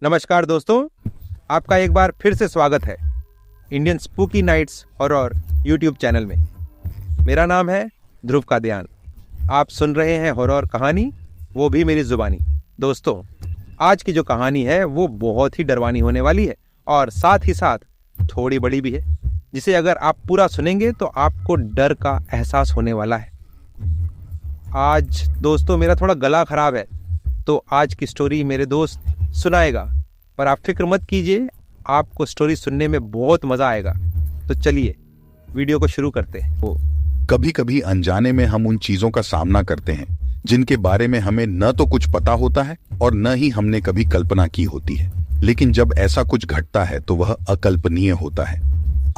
नमस्कार दोस्तों, आपका एक बार फिर से स्वागत है Indian spooky nights horror YouTube channel में। मेरा नाम है ध्रुव कादियान। आप सुन रहे हैं हॉरर कहानी, वो भी मेरी ज़ुबानी। दोस्तों, आज की जो कहानी है वो बहुत ही डरवानी होने वाली है और साथ ही साथ थोड़ी बड़ी भी है, जिसे अगर आप पूरा सुनेंगे तो आपको डर का एहसास होने वाला है। आज दोस्तों मेरा थोड़ा गला ख़राब है, तो आज की स्टोरी मेरे दोस्त सुनाएगा, पर आप फिक्र मत कीजिए, आपको स्टोरी सुनने में बहुत मज़ा आएगा। तो चलिए वीडियो को शुरू करते हैं। कभी कभी अनजाने में हम उन चीजों का सामना करते हैं जिनके बारे में हमें न तो कुछ पता होता है और न ही हमने कभी कल्पना की होती है, लेकिन जब ऐसा कुछ घटता है तो वह अकल्पनीय होता है।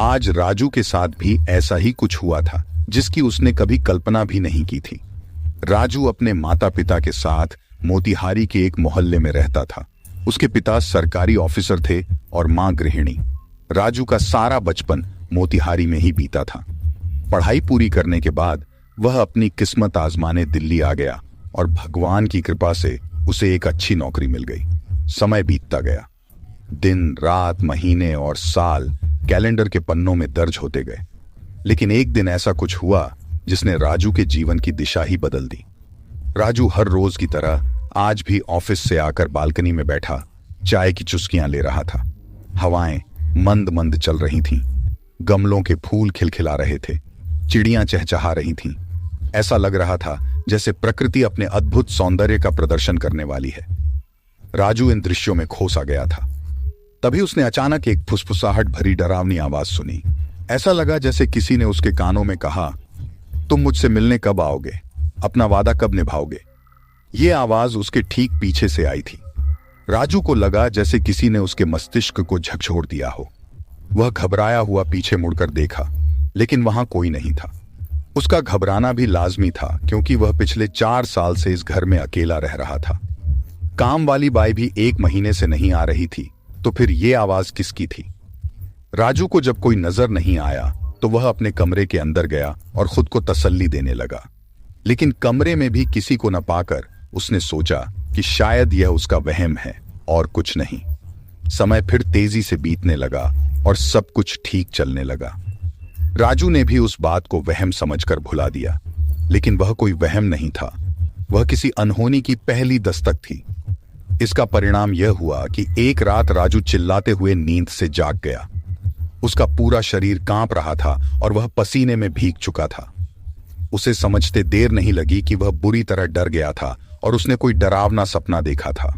आज राजू के साथ भी ऐसा ही कुछ हुआ था जिसकी उसने कभी कल्पना भी नहीं की थी। राजू अपने माता पिता के साथ मोतिहारी के एक मोहल्ले में रहता था। उसके पिता सरकारी ऑफिसर थे और मां गृहिणी। राजू का सारा बचपन मोतिहारी में ही बीता था। पढ़ाई पूरी करने के बाद वह अपनी किस्मत आजमाने दिल्ली आ गया और भगवान की कृपा से उसे एक अच्छी नौकरी मिल गई। समय बीतता गया। दिन, रात, महीने और साल कैलेंडर के पन्नों में दर्ज होते गए, लेकिन एक दिन ऐसा कुछ हुआ जिसने राजू के जीवन की दिशा ही बदल दी। राजू हर रोज की तरह आज भी ऑफिस से आकर बालकनी में बैठा चाय की चुस्कियां ले रहा था। हवाएं मंद मंद चल रही थीं, गमलों के फूल खिलखिला रहे थे, चिड़ियां चहचहा रही थीं। ऐसा लग रहा था जैसे प्रकृति अपने अद्भुत सौंदर्य का प्रदर्शन करने वाली है। राजू इन दृश्यों में खो सा गया था। तभी उसने अचानक एक फुसफुसाहट भरी डरावनी आवाज सुनी। ऐसा लगा जैसे किसी ने उसके कानों में कहा, तुम मुझसे मिलने कब आओगे? अपना वादा कब निभाओगे? ये आवाज उसके ठीक पीछे से आई थी। राजू को लगा जैसे किसी ने उसके मस्तिष्क को झकझोर दिया हो। वह घबराया हुआ पीछे मुड़कर देखा, लेकिन वहां कोई नहीं था। उसका घबराना भी लाजमी था, क्योंकि वह पिछले 4 साल से इस घर में अकेला रह रहा था। काम वाली बाई भी 1 महीने से नहीं आ रही थी, तो फिर ये आवाज किसकी थी? राजू को जब कोई नजर नहीं आया तो वह अपने कमरे के अंदर गया और खुद को तसल्ली देने लगा। लेकिन कमरे में भी किसी को न पाकर उसने सोचा कि शायद यह उसका वहम है और कुछ नहीं। समय फिर तेजी से बीतने लगा और सब कुछ ठीक चलने लगा। राजू ने भी उस बात को वहम समझकर भुला दिया, लेकिन वह कोई वहम नहीं था। वह किसी अनहोनी की पहली दस्तक थी। इसका परिणाम यह हुआ कि एक रात राजू चिल्लाते हुए नींद से जाग गया। उसका पूरा शरीर कांप रहा था और वह पसीने में भीग चुका था। उसे समझते देर नहीं लगी कि वह बुरी तरह डर गया था और उसने कोई डरावना सपना देखा था।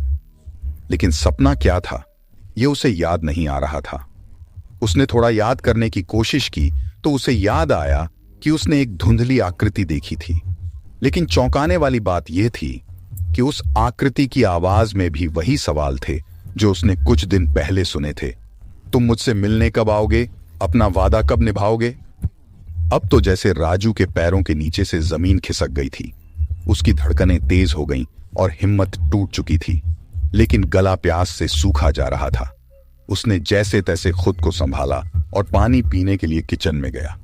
लेकिन सपना क्या था, यह उसे याद नहीं आ रहा था। उसने थोड़ा याद करने की कोशिश की तो उसे याद आया कि उसने एक धुंधली आकृति देखी थी। लेकिन चौंकाने वाली बात यह थी कि उस आकृति की आवाज में भी वही सवाल थे जो उसने कुछ दिन पहले सुने थे। तुम मुझसे मिलने कब आओगे? अपना वादा कब निभाओगे? अब तो जैसे राजू के पैरों के नीचे से जमीन खिसक गई थी। उसकी धड़कनें तेज हो गईं और हिम्मत टूट चुकी थी, लेकिन गला प्यास से सूखा जा रहा था। उसने जैसे तैसे खुद को संभाला और पानी पीने के लिए किचन में गया।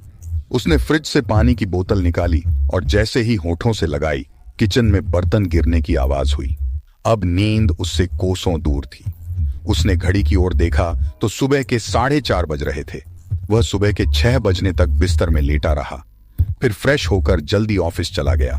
उसने फ्रिज से पानी की बोतल निकाली और जैसे ही होठों से लगाई, किचन में बर्तन गिरने की आवाज हुई। अब नींद उससे कोसों दूर थी। उसने घड़ी की ओर देखा तो सुबह के 4:30 बज रहे थे। वह सुबह के 6 बजने तक बिस्तर में लेटा रहा, फिर फ्रेश होकर जल्दी ऑफिस चला गया।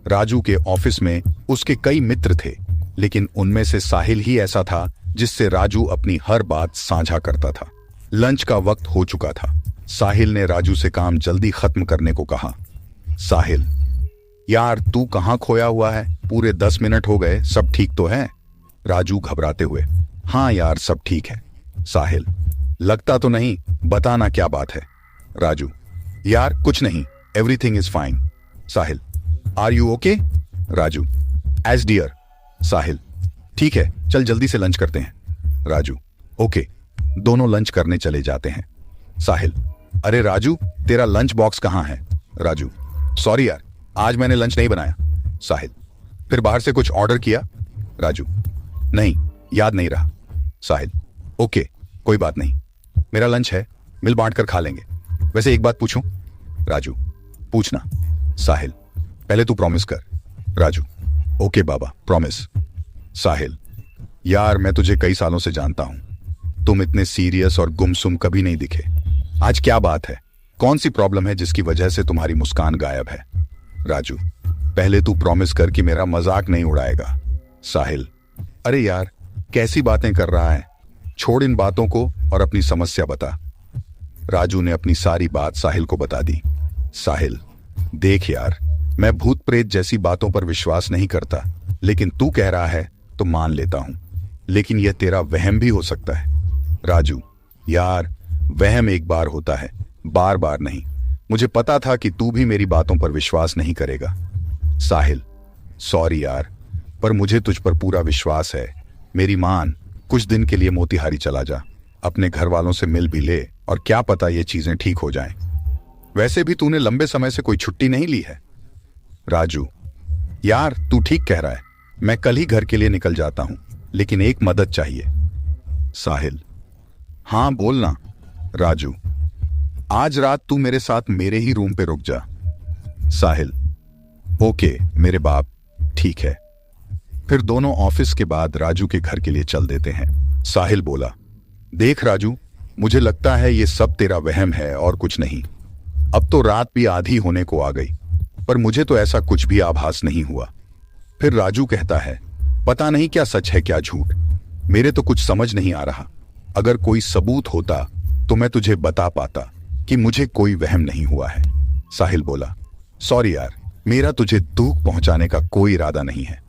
राजू के ऑफिस में उसके कई मित्र थे, लेकिन उनमें से साहिल ही ऐसा था जिससे राजू अपनी हर बात साझा करता था। लंच का वक्त हो चुका था। साहिल ने राजू से काम जल्दी खत्म करने को कहा। साहिल, यार तू कहाँ खोया हुआ है? पूरे 10 मिनट हो गए, सब ठीक तो है? राजू घबराते हुए, हाँ यार सब ठीक है। साहिल, लगता तो नहीं, बताना क्या बात है? राजू, यार कुछ नहीं, everything is fine. Sahil, are you okay? Raju, as dear. Sahil, ठीक है, चल जल्दी से लंच करते हैं। राजू, ओके। दोनों लंच करने चले जाते हैं। साहिल, अरे राजू, तेरा लंच बॉक्स कहाँ है? राजू, सॉरी यार, आज मैंने लंच नहीं बनाया। साहिल, फिर बाहर से कुछ ऑर्डर किया? राजू, नहीं, याद नहीं रहा। साहिल, ओके, कोई बात नहीं, मेरा लंच है, मिल बांट कर खा लेंगे। वैसे एक बात पूछूं? राजू, पूछना। साहिल, पहले तू प्रॉमिस कर। राजू, ओके बाबा, प्रॉमिस। साहिल, यार मैं तुझे कई सालों से जानता हूं, तुम इतने सीरियस और गुमसुम कभी नहीं दिखे। आज क्या बात है? कौन सी प्रॉब्लम है जिसकी वजह से तुम्हारी मुस्कान गायब है? राजू, पहले तू प्रॉमिस कर कि मेरा मजाक नहीं उड़ाएगा। साहिल, अरे यार कैसी बातें कर रहा है, छोड़ इन बातों को और अपनी समस्या बता। राजू ने अपनी सारी बात साहिल को बता दी। साहिल, देख यार, मैं भूत प्रेत जैसी बातों पर विश्वास नहीं करता, लेकिन तू कह रहा है तो मान लेता हूं, लेकिन यह तेरा वहम भी हो सकता है। राजू, यार वहम एक बार होता है, बार बार नहीं। मुझे पता था कि तू भी मेरी बातों पर विश्वास नहीं करेगा। साहिल, सॉरी यार, पर मुझे तुझ पर पूरा विश्वास है। मेरी मान, कुछ दिन के लिए मोतिहारी चला जा, अपने घर वालों से मिल भी ले, और क्या पता ये चीजें ठीक हो जाएं। वैसे भी तूने लंबे समय से कोई छुट्टी नहीं ली है। राजू, यार तू ठीक कह रहा है, मैं कल ही घर के लिए निकल जाता हूं, लेकिन एक मदद चाहिए। साहिल, हां बोलना। राजू, आज रात तू मेरे साथ मेरे ही रूम पे रुक जा। साहिल, ओके मेरे बाप, ठीक है। फिर दोनों ऑफिस के बाद राजू के घर के लिए चल देते हैं। साहिल बोला, देख राजू, मुझे लगता है ये सब तेरा वहम है और कुछ नहीं। अब तो रात भी आधी होने को आ गई, पर मुझे तो ऐसा कुछ भी आभास नहीं हुआ। फिर राजू कहता है, पता नहीं क्या सच है क्या झूठ, मेरे तो कुछ समझ नहीं आ रहा। अगर कोई सबूत होता तो मैं तुझे बता पाता कि मुझे कोई वहम नहीं हुआ है। साहिल बोला, सॉरी यार, मेरा तुझे दुख पहुंचाने का कोई इरादा नहीं है।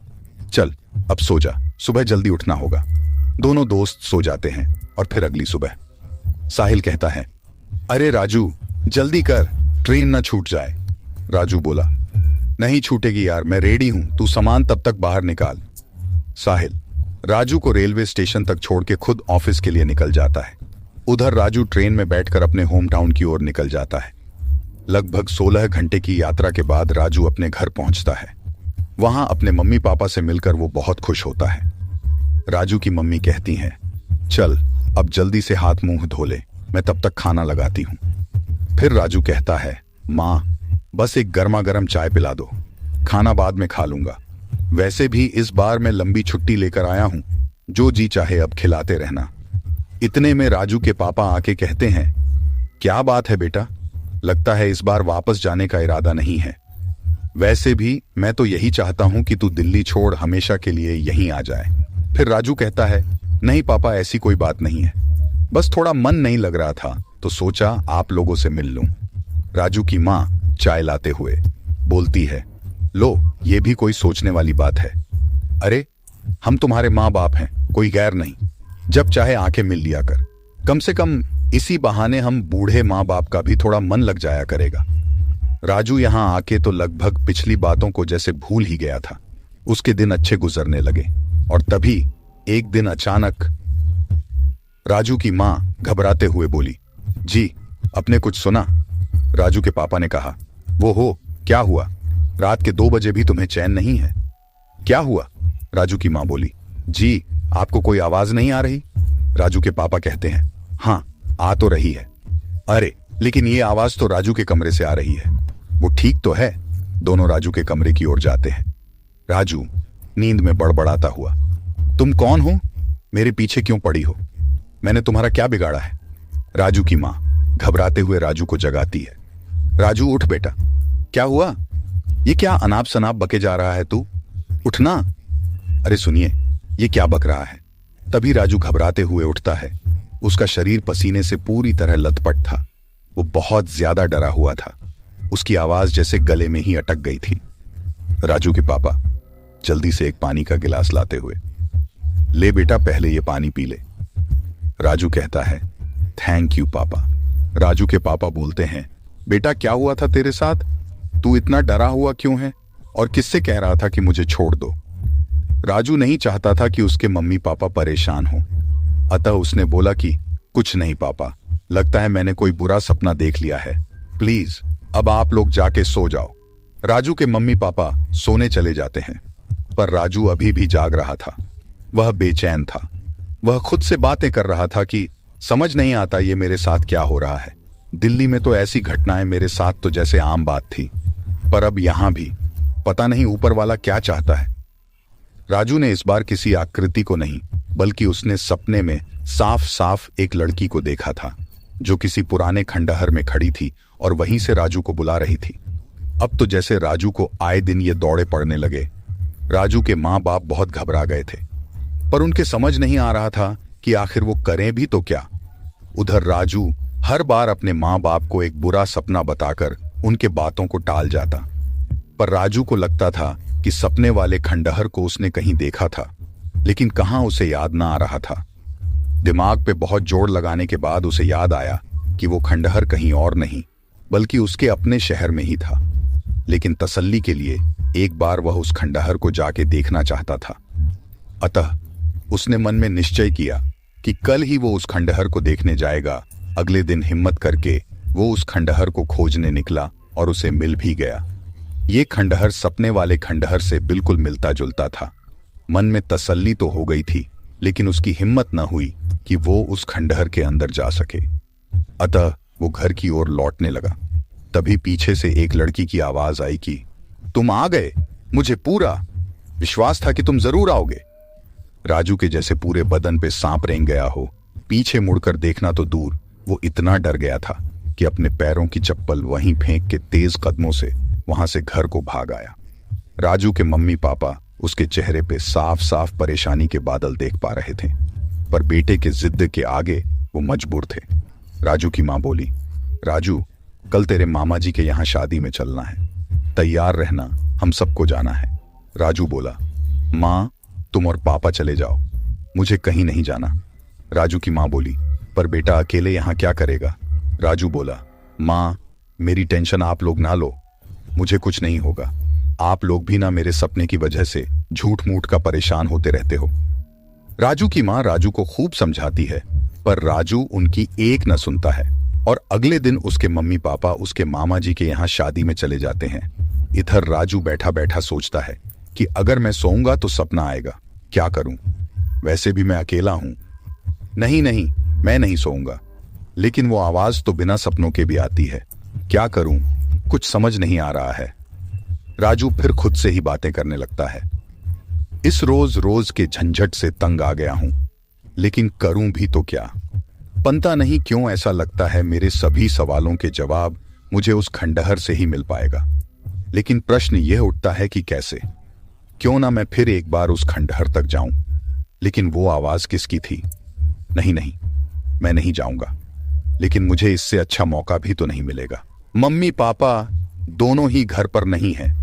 चल अब सो जा, सुबह जल्दी उठना होगा। दोनों दोस्त सो जाते हैं और फिर अगली सुबह साहिल कहता है, अरे राजू जल्दी कर, ट्रेन ना छूट जाए। राजू बोला, नहीं छूटेगी यार, मैं रेडी हूं, तू सामान तब तक बाहर निकाल। साहिल राजू को रेलवे स्टेशन तक छोड़ के खुद ऑफिस के लिए निकल जाता है। उधर राजू ट्रेन में बैठकर अपने होम टाउन की ओर निकल जाता है। लगभग 16 घंटे की यात्रा के बाद राजू अपने घर पहुंचता है। वहां अपने मम्मी पापा से मिलकर वो बहुत खुश होता है। राजू की मम्मी कहती हैं, चल अब जल्दी से हाथ मुंह धो ले, मैं तब तक खाना लगाती हूं। फिर राजू कहता है, माँ बस एक गर्मा गर्म चाय पिला दो, खाना बाद में खा लूंगा। वैसे भी इस बार मैं लंबी छुट्टी लेकर आया हूं, जो जी चाहे अब खिलाते रहना। इतने में राजू के पापा आके कहते हैं, क्या बात है बेटा, लगता है इस बार वापस जाने का इरादा नहीं है। वैसे भी मैं तो यही चाहता हूं कि तू दिल्ली छोड़ हमेशा के लिए यहीं आ जाए। फिर राजू कहता है, नहीं पापा ऐसी कोई बात नहीं है, बस थोड़ा मन नहीं लग रहा था तो सोचा आप लोगों से मिल लूं। राजू की माँ चाय लाते हुए बोलती है, लो ये भी कोई सोचने वाली बात है। अरे हम तुम्हारे माँ बाप हैं, कोई गैर नहीं, जब चाहे आंखें मिल लिया कर। कम से कम इसी बहाने हम बूढ़े माँ बाप का भी थोड़ा मन लग जाया करेगा। राजू यहां आके तो लगभग पिछली बातों को जैसे भूल ही गया था। उसके दिन अच्छे गुजरने लगे और तभी एक दिन अचानक राजू की माँ घबराते हुए बोली, जी अपने कुछ सुना? राजू के पापा ने कहा, वो हो क्या हुआ? रात के 2 बजे भी तुम्हें चैन नहीं है, क्या हुआ? राजू की माँ बोली, जी आपको कोई आवाज नहीं आ रही? राजू के पापा कहते हैं, हाँ आ तो रही है। अरे लेकिन ये आवाज तो राजू के कमरे से आ रही है, वो ठीक तो है? दोनों राजू के कमरे की ओर जाते हैं। राजू नींद में बड़बड़ाता हुआ, तुम कौन हो? मेरे पीछे क्यों पड़ी हो? मैंने तुम्हारा क्या बिगाड़ा है? राजू की माँ घबराते हुए राजू को जगाती है। राजू उठ बेटा, क्या हुआ? ये क्या अनाप शनाप बके जा रहा है तू? उठना। अरे सुनिए, ये क्या बक रहा है? तभी राजू घबराते हुए उठता है। उसका शरीर पसीने से पूरी तरह लथपथ था। वो बहुत ज्यादा डरा हुआ था। उसकी आवाज जैसे गले में ही अटक गई थी। राजू के पापा जल्दी से एक पानी का गिलास लाते हुए, ले बेटा पहले ये पानी पी ले। राजू कहता है, थैंक यू पापा। राजू के पापा बोलते हैं, बेटा क्या हुआ था तेरे साथ? तू इतना डरा हुआ क्यों है और किससे कह रहा था कि मुझे छोड़ दो? राजू नहीं चाहता था कि उसके मम्मी पापा परेशान हों, अतः उसने बोला कि कुछ नहीं पापा, लगता है मैंने कोई बुरा सपना देख लिया है, प्लीज अब आप लोग जाके सो जाओ। राजू के मम्मी पापा सोने चले जाते हैं, पर राजू अभी भी जाग रहा था। वह बेचैन था। वह खुद से बातें कर रहा था कि समझ नहीं आता ये मेरे साथ क्या हो रहा है। दिल्ली में तो ऐसी घटनाएं मेरे साथ तो जैसे आम बात थी, पर अब यहां भी पता नहीं ऊपर वाला क्या चाहता है। राजू ने इस बार किसी आकृति को नहीं बल्कि उसने सपने में साफ साफ एक लड़की को देखा था जो किसी पुराने खंडहर में खड़ी थी और वहीं से राजू को बुला रही थी। अब तो जैसे राजू को आए दिन ये दौड़े पड़ने लगे। राजू के माँ बाप बहुत घबरा गए थे, पर उनके समझ नहीं आ रहा था कि आखिर वो करें भी तो क्या। उधर राजू हर बार अपने माँ बाप को एक बुरा सपना बताकर उनके बातों को टाल जाता, पर राजू को लगता था कि सपने वाले खंडहर को उसने कहीं देखा था, लेकिन कहाँ उसे याद ना आ रहा था। दिमाग पे बहुत जोर लगाने के बाद उसे याद आया कि वो खंडहर कहीं और नहीं बल्कि उसके अपने शहर में ही था। लेकिन तसल्ली के लिए एक बार वह उस खंडहर को जाके देखना चाहता था। अतः उसने मन में निश्चय किया कि कल ही वो उस खंडहर को देखने जाएगा। अगले दिन हिम्मत करके वो उस खंडहर को खोजने निकला और उसे मिल भी गया। ये खंडहर सपने वाले खंडहर से बिल्कुल मिलता जुलता था। मन में तसल्ली तो हो गई थी, लेकिन उसकी हिम्मत न हुई कि वो उस खंडहर के अंदर जा सके। अतः वो घर की ओर लौटने लगा। तभी पीछे से एक लड़की की आवाज आई कि तुम आ गए, मुझे पूरा विश्वास था कि तुम जरूर आओगे। राजू के जैसे पूरे बदन पे सांप रेंग गया हो। पीछे मुड़कर देखना तो दूर, वो इतना डर गया था कि अपने पैरों की चप्पल वहीं फेंक के तेज कदमों से वहां से घर को भाग आया। राजू के मम्मी पापा उसके चेहरे पे साफ साफ परेशानी के बादल देख पा रहे थे, पर बेटे के जिद के आगे वो मजबूर थे। राजू की माँ बोली, राजू कल तेरे मामा जी के यहाँ शादी में चलना है, तैयार रहना, हम सबको जाना है। राजू बोला, माँ तुम और पापा चले जाओ, मुझे कहीं नहीं जाना। राजू की माँ बोली, पर बेटा अकेले यहाँ क्या करेगा। राजू बोला, माँ मेरी टेंशन आप लोग ना लो, मुझे कुछ नहीं होगा। आप लोग भी ना मेरे सपने की वजह से झूठ मूठ का परेशान होते रहते हो। राजू की माँ राजू को खूब समझाती है, पर राजू उनकी एक न सुनता है और अगले दिन उसके मम्मी पापा उसके मामा जी के यहाँ शादी में चले जाते हैं। इधर राजू बैठा बैठा सोचता है कि अगर मैं सोऊंगा तो सपना आएगा, क्या करूं, वैसे भी मैं अकेला हूं। नहीं नहीं, मैं नहीं सोऊंगा, लेकिन वो आवाज तो बिना सपनों के भी आती है, क्या करूं, कुछ समझ नहीं आ रहा है। राजू फिर खुद से ही बातें करने लगता है, इस रोज रोज के झंझट से तंग आ गया हूं, लेकिन करूं भी तो क्या। पता नहीं क्यों ऐसा लगता है मेरे सभी सवालों के जवाब मुझे उस खंडहर से ही मिल पाएगा, लेकिन प्रश्न यह उठता है कि कैसे। क्यों ना मैं फिर एक बार उस खंडहर तक जाऊं। लेकिन वो आवाज किसकी थी। नहीं नहीं, मैं नहीं जाऊंगा, लेकिन मुझे इससे अच्छा मौका भी तो नहीं मिलेगा। मम्मी पापा दोनों ही घर पर नहीं हैं,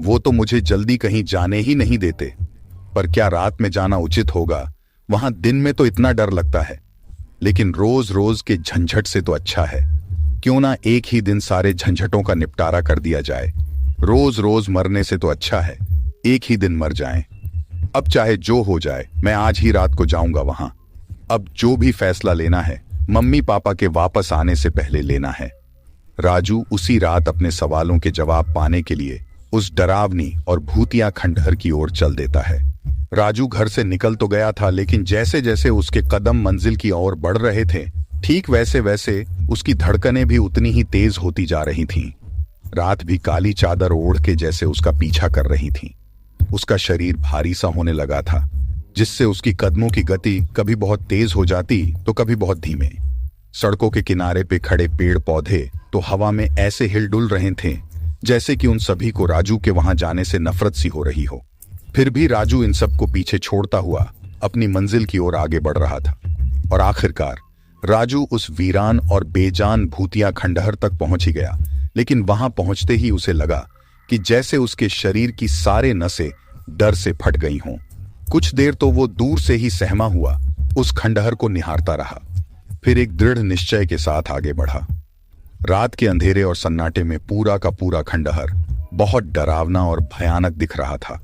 वो तो मुझे जल्दी कहीं जाने ही नहीं देते, पर क्या रात में जाना उचित होगा। वहां दिन में तो इतना डर लगता है, लेकिन रोज रोज के झंझट से तो अच्छा है क्यों ना एक ही दिन सारे झंझटों का निपटारा कर दिया जाए। रोज रोज मरने से तो अच्छा है एक ही दिन मर जाएं। अब चाहे जो हो जाए, मैं आज ही रात को जाऊंगा वहां। अब जो भी फैसला लेना है मम्मी पापा के वापस आने से पहले लेना है। राजू उसी रात अपने सवालों के जवाब पाने के लिए उस डरावनी और भूतिया खंडहर की ओर चल देता है। राजू घर से निकल तो गया था, लेकिन जैसे जैसे उसके कदम मंजिल की ओर बढ़ रहे थे, ठीक वैसे वैसे उसकी धड़कनें भी उतनी ही तेज होती जा रही थीं। रात भी काली चादर ओढ़ के जैसे उसका पीछा कर रही थी। उसका शरीर भारी सा होने लगा था, जिससे उसकी कदमों की गति कभी बहुत तेज हो जाती तो कभी बहुत धीमे। सड़कों के किनारे पे खड़े पेड़ पौधे तो हवा में ऐसे हिलडुल रहे थे जैसे कि उन सभी को राजू के वहां जाने से नफरत सी हो रही हो। फिर भी राजू इन सबको पीछे छोड़ता हुआ अपनी मंजिल की ओर आगे बढ़ रहा था, और आखिरकार राजू उस वीरान और बेजान भूतिया खंडहर तक पहुंच ही गया। लेकिन वहां पहुंचते ही उसे लगा कि जैसे उसके शरीर की सारे नसें डर से फट गई हों। कुछ देर तो वो दूर से ही सहमा हुआ उस खंडहर को निहारता रहा, फिर एक दृढ़ निश्चय के साथ आगे बढ़ा। रात के अंधेरे और सन्नाटे में पूरा का पूरा खंडहर बहुत डरावना और भयानक दिख रहा था।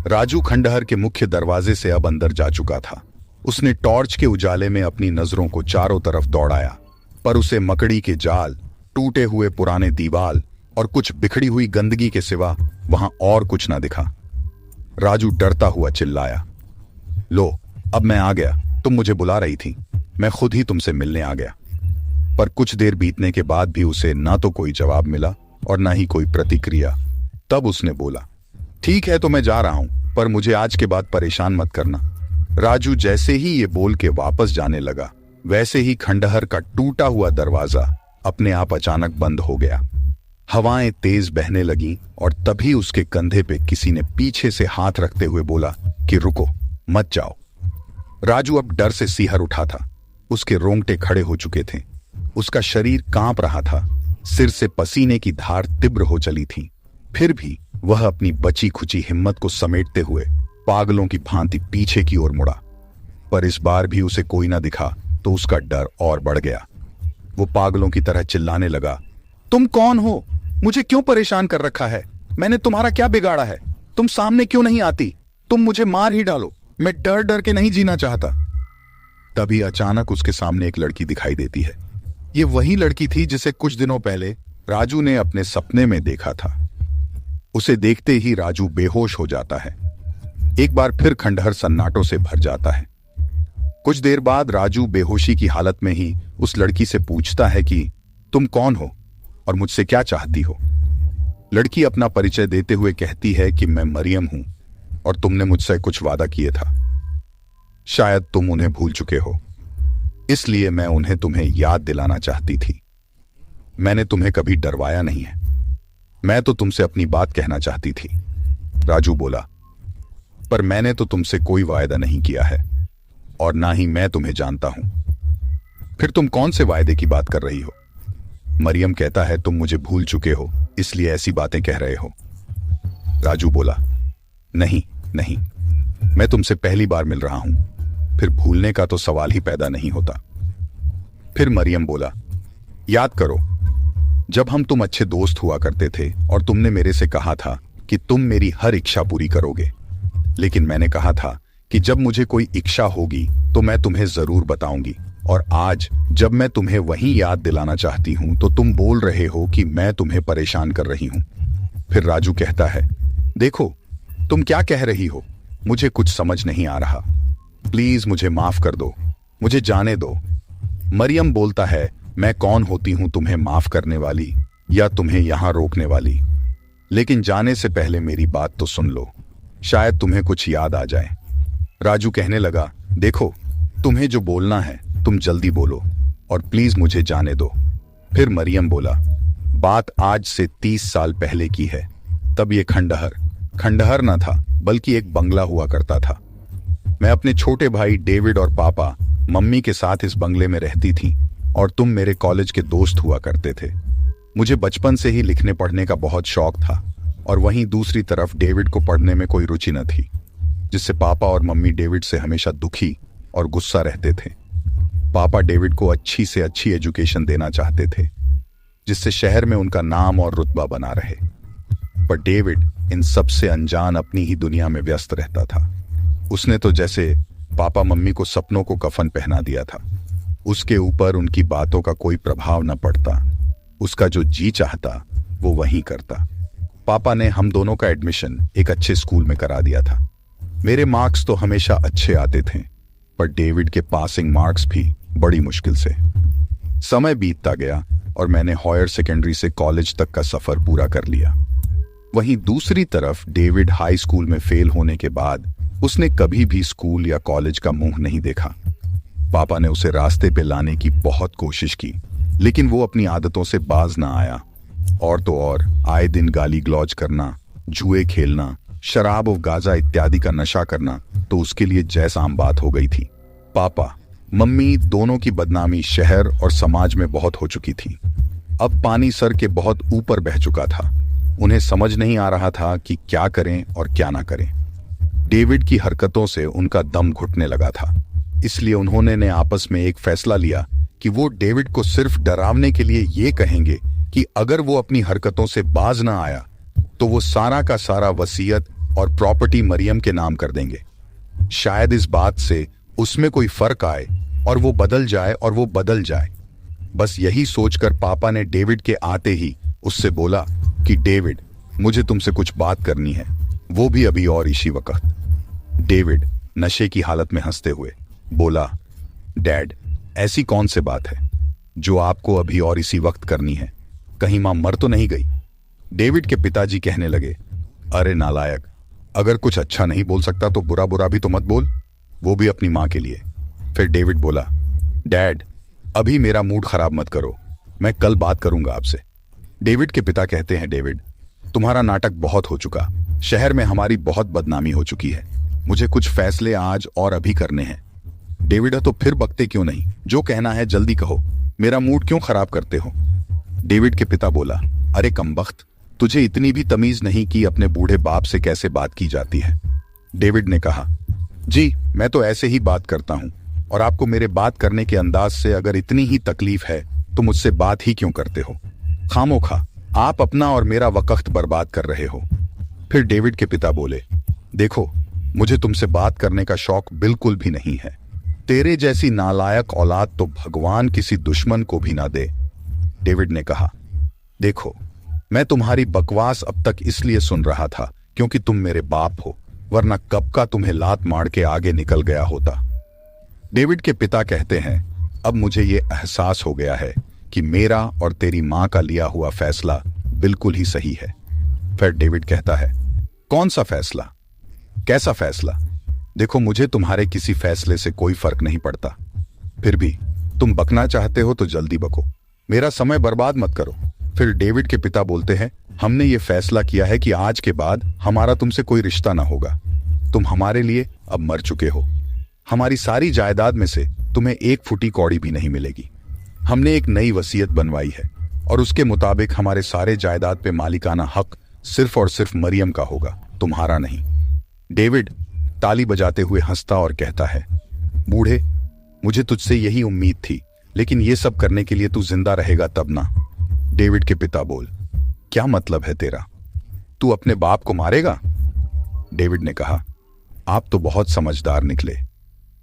राजू खंडहर के मुख्य दरवाजे से अब अंदर जा चुका था। उसने टॉर्च के उजाले में अपनी नजरों को चारों तरफ दौड़ाया, पर उसे मकड़ी के जाल, टूटे हुए पुराने दीवाल और कुछ बिखड़ी हुई गंदगी के सिवा वहां और कुछ ना दिखा। राजू डरता हुआ चिल्लाया, लो अब मैं आ गया, तुम मुझे बुला रही थी, मैं खुद ही तुमसे मिलने आ गया। पर कुछ देर बीतने के बाद भी उसे ना तो कोई जवाब मिला और ना ही कोई प्रतिक्रिया। तब उसने बोला, ठीक है तो मैं जा रहा हूं, पर मुझे आज के बाद परेशान मत करना। राजू जैसे ही ये बोल के वापस जाने लगा, वैसे ही खंडहर का टूटा हुआ दरवाजा अपने आप अचानक बंद हो गया। हवाएं तेज बहने लगीं और तभी उसके कंधे पे किसी ने पीछे से हाथ रखते हुए बोला कि रुको, मत जाओ। राजू अब डर से सिहर उठा था। उसके रोंगटे खड़े हो चुके थे, उसका शरीर कांप रहा था, सिर से पसीने की धार तीव्र हो चली थी। फिर भी वह अपनी बची खुची हिम्मत को समेटते हुए पागलों की भांति पीछे की ओर मुड़ा। पर इस बार भी उसे कोई ना दिखा तो उसका डर और बढ़ गया। वो पागलों की तरह चिल्लाने लगा, तुम कौन हो? मुझे क्यों परेशान कर रखा है? मैंने तुम्हारा क्या बिगाड़ा है? तुम सामने क्यों नहीं आती? तुम मुझे मार ही डालो, मैं डर डर के नहीं जीना चाहता। तभी अचानक उसके सामने एक लड़की दिखाई देती है। ये वही लड़की थी जिसे कुछ दिनों पहले राजू ने अपने सपने में देखा था। उसे देखते ही राजू बेहोश हो जाता है। एक बार फिर खंडहर सन्नाटों से भर जाता है। कुछ देर बाद राजू बेहोशी की हालत में ही उस लड़की से पूछता है कि तुम कौन हो और मुझसे क्या चाहती हो? लड़की अपना परिचय देते हुए कहती है कि मैं मरियम हूं और तुमने मुझसे कुछ वादा किए था। शायद तुम उन्हें भूल चुके हो, इसलिए मैं उन्हें तुम्हें याद दिलाना चाहती थी। मैंने तुम्हें कभी डरवाया नहीं है, मैं तो तुमसे अपनी बात कहना चाहती थी। राजू बोला, पर मैंने तो तुमसे कोई वायदा नहीं किया है और ना ही मैं तुम्हें जानता हूं। फिर तुम कौन से वायदे की बात कर रही हो? मरियम कहता है, तुम मुझे भूल चुके हो इसलिए ऐसी बातें कह रहे हो। राजू बोला, नहीं नहीं, मैं तुमसे पहली बार मिल रहा हूं, फिर भूलने का तो सवाल ही पैदा नहीं होता। फिर मरियम बोला, याद करो जब हम तुम अच्छे दोस्त हुआ करते थे और तुमने मेरे से कहा था कि तुम मेरी हर इच्छा पूरी करोगे, लेकिन मैंने कहा था कि जब मुझे कोई इच्छा होगी तो मैं तुम्हें जरूर बताऊंगी, और आज जब मैं तुम्हें वही याद दिलाना चाहती हूं तो तुम बोल रहे हो कि मैं तुम्हें परेशान कर रही हूं। फिर राजू कहता है, देखो तुम क्या कह रही हो, मुझे कुछ समझ नहीं आ रहा, प्लीज मुझे माफ कर दो, मुझे जाने दो। मरियम बोलता है, मैं कौन होती हूं तुम्हें माफ करने वाली या तुम्हें यहां रोकने वाली? लेकिन जाने से पहले मेरी बात तो सुन लो, शायद तुम्हें कुछ याद आ जाए। राजू कहने लगा, देखो तुम्हें जो बोलना है तुम जल्दी बोलो और प्लीज मुझे जाने दो। फिर मरियम बोला, बात आज से 30 साल पहले की है। तब ये खंडहर न था बल्कि एक बंगला हुआ करता था। मैं अपने छोटे भाई डेविड और पापा मम्मी के साथ इस बंगले में रहती थी और तुम मेरे कॉलेज के दोस्त हुआ करते थे। मुझे बचपन से ही लिखने पढ़ने का बहुत शौक था और वहीं दूसरी तरफ डेविड को पढ़ने में कोई रुचि न थी, जिससे पापा और मम्मी डेविड से हमेशा दुखी और गुस्सा रहते थे। पापा डेविड को अच्छी से अच्छी एजुकेशन देना चाहते थे जिससे शहर में उनका नाम और रुतबा बना रहे, पर डेविड इन सब से अनजान अपनी ही दुनिया में व्यस्त रहता था। उसने तो जैसे पापा मम्मी को सपनों को कफन पहना दिया था, उसके ऊपर उनकी बातों का कोई प्रभाव न पड़ता, उसका जो जी चाहता वो वही करता। पापा ने हम दोनों का एडमिशन एक अच्छे स्कूल में करा दिया था। मेरे मार्क्स तो हमेशा अच्छे आते थे, पर डेविड के पासिंग मार्क्स भी बड़ी मुश्किल से। समय बीतता गया और मैंने हायर सेकेंडरी से कॉलेज तक का सफर पूरा कर लिया। वहीं दूसरी तरफ डेविड हाई स्कूल में फेल होने के बाद उसने कभी भी स्कूल या कॉलेज का मुंह नहीं देखा। पापा ने उसे रास्ते पे लाने की बहुत कोशिश की, लेकिन वो अपनी आदतों से बाज ना आया। और तो और आए दिन गाली गलौज करना, जुए खेलना, शराब और गांजा इत्यादि का नशा करना तो उसके लिए जैसा आम बात हो गई थी। पापा मम्मी दोनों की बदनामी शहर और समाज में बहुत हो चुकी थी। अब पानी सर के बहुत ऊपर बह चुका था। उन्हें समझ नहीं आ रहा था कि क्या करें और क्या ना करें। डेविड की हरकतों से उनका दम घुटने लगा था, इसलिए उन्होंने ने आपस में एक फैसला लिया कि वो डेविड को सिर्फ डरावने के लिए ये कहेंगे कि अगर वो अपनी हरकतों से बाज ना आया तो वो सारा का सारा वसीयत और प्रॉपर्टी मरियम के नाम कर देंगे। शायद इस बात से उसमें कोई फर्क आए और वो बदल जाए। बस यही सोचकर पापा ने डेविड के आते ही उससे बोला कि डेविड, मुझे तुमसे कुछ बात करनी है, वो भी अभी और इसी वक्त। डेविड नशे की हालत में हंसते हुए बोला, डैड, ऐसी कौन सी बात है जो आपको अभी और इसी वक्त करनी है? कहीं मां मर तो नहीं गई? डेविड के पिताजी कहने लगे, अरे नालायक, अगर कुछ अच्छा नहीं बोल सकता तो बुरा बुरा भी तो मत बोल। वो भी अपनी माँ के लिए। फिर डेविड बोला, डैड अभी मेरा मूड खराब मत करो, मैं कल बात करूंगा आपसे। डेविड के पिता कहते हैं, डेविड तुम्हारा नाटक बहुत हो चुका, शहर में हमारी बहुत बदनामी हो चुकी है, मुझे कुछ फैसले आज और अभी करने हैं। डेविड, तो फिर बकते क्यों नहीं, जो कहना है जल्दी कहो, मेरा मूड क्यों खराब करते हो। डेविड के पिता बोला, अरे कमबख्त, तुझे इतनी भी तमीज नहीं कि अपने बूढ़े बाप से कैसे बात की जाती है। डेविड ने कहा, जी मैं तो ऐसे ही बात करता हूं, और आपको मेरे बात करने के अंदाज से अगर इतनी ही तकलीफ है तो मुझसे बात ही क्यों करते हो। खामोखा आप अपना और मेरा वक्त बर्बाद कर रहे हो। फिर डेविड के पिता बोले, देखो मुझे तुमसे बात करने का शौक बिल्कुल भी नहीं है, तेरे जैसी नालायक औलाद तो भगवान किसी दुश्मन को भी ना दे। डेविड ने कहा, देखो मैं तुम्हारी बकवास अब तक इसलिए सुन रहा था क्योंकि तुम मेरे बाप हो, वरना कब का तुम्हें लात मार के आगे निकल गया होता। डेविड के पिता कहते हैं, अब मुझे ये एहसास हो गया है कि मेरा और तेरी मां का लिया हुआ फैसला बिल्कुल ही सही है। फिर डेविड कहता है, कौन सा फैसला, कैसा फैसला। देखो मुझे तुम्हारे किसी फैसले से कोई फर्क नहीं पड़ता, फिर भी तुम बकना चाहते हो तो जल्दी बको, मेरा समय बर्बाद मत करो। फिर डेविड के पिता बोलते हैं, हमने ये फैसला किया है कि आज के बाद हमारा तुमसे कोई रिश्ता ना होगा, तुम हमारे लिए अब मर चुके हो, हमारी सारी जायदाद में से तुम्हें एक फुटी कौड़ी भी नहीं मिलेगी। हमने एक नई वसीयत बनवाई है और उसके मुताबिक हमारे सारे जायदाद पे मालिकाना हक सिर्फ और सिर्फ मरियम का होगा, तुम्हारा नहीं। डेविड ताली बजाते हुए हंसता और कहता है, बूढ़े मुझे तुझसे यही उम्मीद थी, लेकिन ये सब करने के लिए तू जिंदा रहेगा तब ना। डेविड के पिता बोल, क्या मतलब है तेरा, तू अपने बाप को मारेगा। डेविड ने कहा, आप तो बहुत समझदार निकले।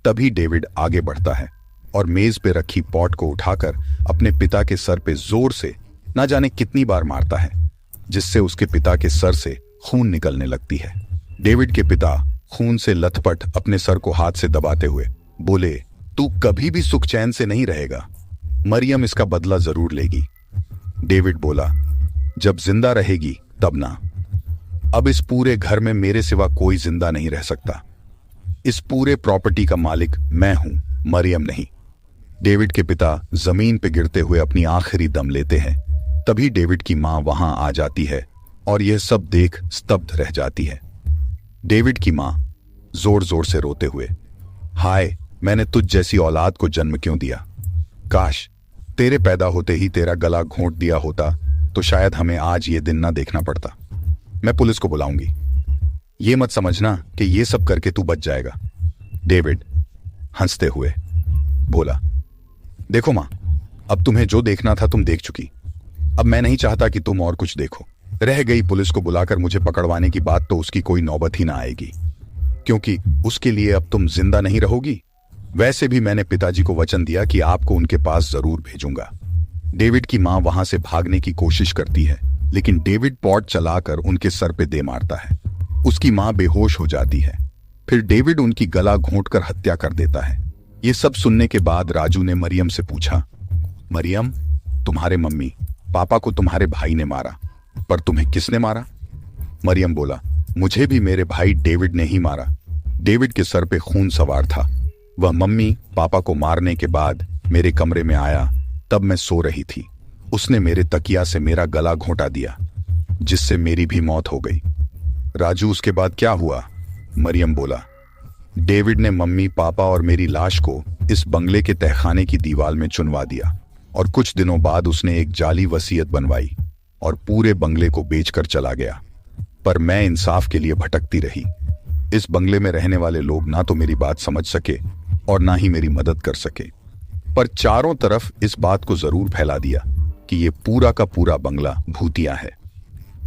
तभी डेविड आगे बढ़ता है और मेज पे रखी पॉट को उठाकर अपने पिता के सर पे जोर से ना जाने कितनी बार मारता है, जिससे उसके पिता के सर से खून निकलने लगती है। डेविड के पिता खून से लथपथ अपने सर को हाथ से दबाते हुए बोले, तू कभी भी सुख चैन से नहीं रहेगा, मरियम इसका बदला जरूर लेगी। डेविड बोला, जब जिंदा रहेगी तब ना, अब इस पूरे घर में मेरे सिवा कोई जिंदा नहीं रह सकता, इस पूरे प्रॉपर्टी का मालिक मैं हूं, मरियम नहीं। डेविड के पिता जमीन पे गिरते हुए अपनी आखिरी दम लेते हैं। तभी डेविड की मां वहां आ जाती है और यह सब देख स्तब्ध रह जाती है। डेविड की मां जोर जोर से रोते हुए, हाय मैंने तुझ जैसी औलाद को जन्म क्यों दिया, काश तेरे पैदा होते ही तेरा गला घोंट दिया होता तो शायद हमें आज ये दिन ना देखना पड़ता। मैं पुलिस को बुलाऊंगी, ये मत समझना कि ये सब करके तू बच जाएगा। डेविड हंसते हुए बोला, देखो मां, अब तुम्हें जो देखना था तुम देख चुकी, अब मैं नहीं चाहता कि तुम और कुछ देखो। रह गई पुलिस को बुलाकर मुझे पकड़वाने की बात, तो उसकी कोई नौबत ही ना आएगी, क्योंकि उसके लिए अब तुम जिंदा नहीं रहोगी। वैसे भी मैंने पिताजी को वचन दिया कि आपको उनके पास जरूर भेजूंगा। डेविड की मां वहां से भागने की कोशिश करती है, लेकिन डेविड पॉट चलाकर उनके सर पे दे मारता है। उसकी मां बेहोश हो जाती है। फिर डेविड उनकी गला घोंटकर हत्या कर देता है। ये सब सुनने के बाद राजू ने मरियम से पूछा, मरियम तुम्हारे मम्मी पापा को तुम्हारे भाई ने मारा, पर तुम्हें किसने मारा। मरियम बोला, मुझे भी मेरे भाई डेविड ने ही मारा। डेविड के सर पे खून सवार था। वह मम्मी पापा को मारने के बाद मेरे कमरे में आया, तब मैं सो रही थी। उसने मेरे तकिया से मेरा गला घोंटा दिया, जिससे मेरी भी मौत हो गई। राजू उसके बाद क्या हुआ। मरियम बोला, डेविड ने मम्मी पापा और मेरी लाश को इस बंगले के तहखाने की दीवार में चुनवा दिया, और कुछ दिनों बाद उसने एक जाली वसीयत बनवाई और पूरे बंगले को बेचकर चला गया। पर मैं इंसाफ के लिए भटकती रही। इस बंगले में रहने वाले लोग ना तो मेरी बात समझ सके और ना ही मेरी मदद कर सके, पर चारों तरफ इस बात को जरूर फैला दिया कि ये पूरा का पूरा बंगला भूतिया है।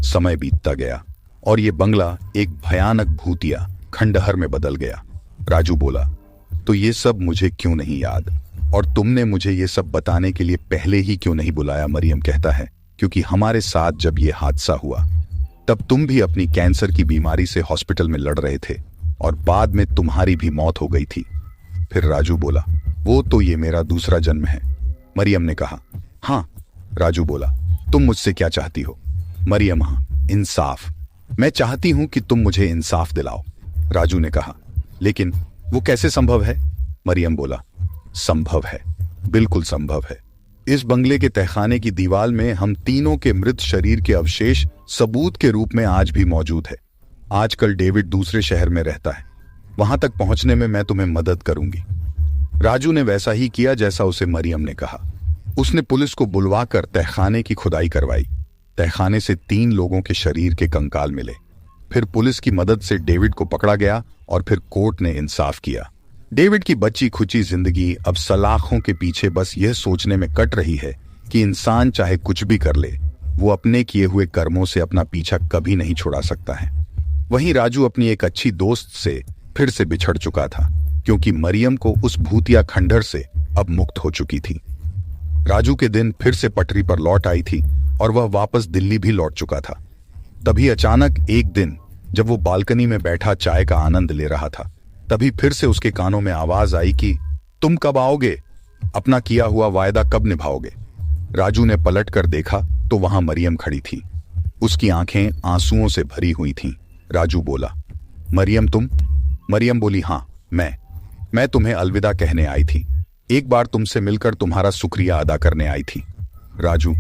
समय बीतता गया और ये बंगला एक भयानक भूतिया खंडहर में बदल गया। राजू बोला, तो ये सब मुझे क्यों नहीं याद, और तुमने मुझे ये सब बताने के लिए पहले ही क्यों नहीं बुलाया। मरियम कहता है, क्योंकि हमारे साथ जब ये हादसा हुआ तब तुम भी अपनी कैंसर की बीमारी से हॉस्पिटल में लड़ रहे थे और बाद में तुम्हारी भी मौत हो गई थी। फिर राजू बोला, वो तो ये मेरा दूसरा जन्म है। मरियम ने कहा, हाँ। राजू बोला, तुम मुझसे क्या चाहती हो। मरियम, हाँ, इंसाफ। मैं चाहती हूं कि तुम मुझे इंसाफ दिलाओ। राजू ने कहा, लेकिन वो कैसे संभव है? मरियम बोला, संभव है, बिल्कुल संभव है। इस बंगले के तहखाने की दीवार में हम तीनों के मृत शरीर के अवशेष सबूत के रूप में आज भी मौजूद है। आजकल डेविड दूसरे शहर में रहता है, वहां तक पहुंचने में मैं तुम्हें मदद करूंगी। राजू ने वैसा ही किया जैसा उसे मरियम ने कहा। उसने पुलिस को बुलवाकर तहखाने की खुदाई करवाई। तहखाने से 3 लोगों के शरीर के कंकाल मिले। फिर पुलिस की मदद से डेविड को पकड़ा गया और फिर कोर्ट ने इंसाफ किया। डेविड की बची खुची जिंदगी अब सलाखों के पीछे बस यह सोचने में कट रही है कि इंसान चाहे कुछ भी कर ले, वो अपने किए हुए कर्मों से अपना पीछा कभी नहीं छुड़ा सकता है। वहीं राजू अपनी एक अच्छी दोस्त से फिर से बिछड़ चुका था, क्योंकि मरियम को उस भूतिया खंडर से अब मुक्त हो चुकी थी। राजू के दिन फिर से पटरी पर लौट आई थी और वह वापस दिल्ली भी लौट चुका था। तभी अचानक एक दिन जब वो बालकनी में बैठा चाय का आनंद ले रहा था, तभी फिर से उसके कानों में आवाज आई कि तुम कब आओगे? अपना किया हुआ वायदा कब निभाओगे? राजू ने पलट कर देखा तो वहां मरियम खड़ी थी। उसकी आंखें आंसुओं से भरी हुई थीं। राजू बोला, मरियम तुम? मरियम बोली, हाँ मैं तुम्हें अलविदा कहने आई थी। एक बार तुमसे मिलकर तुम्हारा शुक्रिया अदा करने आई थी। राजू,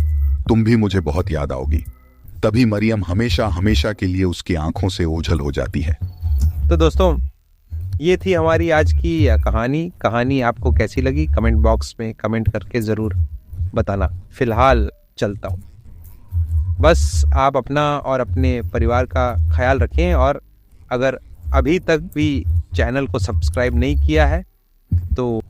तुम भी मुझे बहुत याद आओगी। तभी मरियम हमेशा हमेशा के लिए उसकी आंखों से ओझल हो जाती है। तो दोस्तों, ये थी हमारी आज की कहानी आपको कैसी लगी कमेंट बॉक्स में कमेंट करके ज़रूर बताना। फिलहाल चलता हूँ। बस आप अपना और अपने परिवार का ख्याल रखें, और अगर अभी तक भी चैनल को सब्सक्राइब नहीं किया है तो